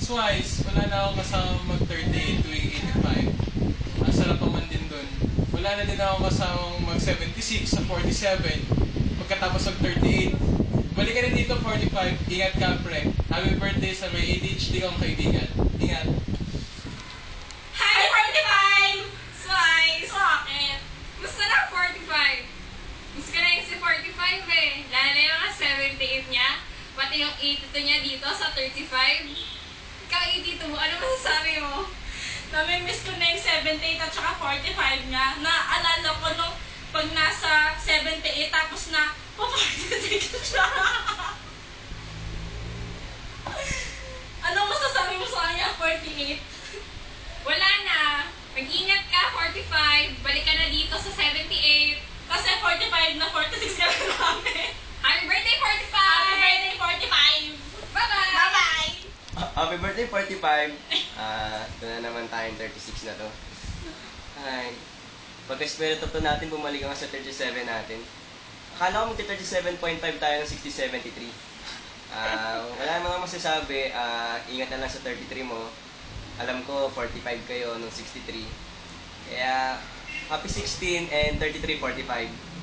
Twice, wala na akong kasama mag-38 tuwing 85. Ang sarap naman din dun. Wala na din ako kasama mag-76 sa 47 pagkatapos mag-38. Balik ka rin dito 45. Ingat ka, pre. Happy birthday sa may ADHD kong kaibigan. Ingat. Hi, 45! Slice! Bakit? Gusto na 45. Gusto ko na yung si 45 eh. Lalo na yung 78 niya. Pati yung 82 niya dito sa 35. Ikaw 82 mo, ano masasabi mo? Nami-miss ko na yung 78 at saka 45 niya. Naalala ko nung pag nasa 78 tapos na pa-46 siya. Ano masasabi mo sa kanya, 48? Wala na. Mag-ingat ka, 45. Balik ka na dito sa 78. Kasi 45 na 46 ka na namin. Happy birthday, 45! Happy birthday, 45! Bye-bye! Bye-bye! Happy birthday, 45! Ito na naman tayong 36 na to. Ay, pag-espiritu to natin, bumalik nga sa 37 natin. Akala ko magti-37.5 tayo ng 6073. Wala naman akong masasabi. Ingat na lang sa 33 mo. Alam ko, 45 kayo nung 63. Kaya, happy 16 and 33, 45.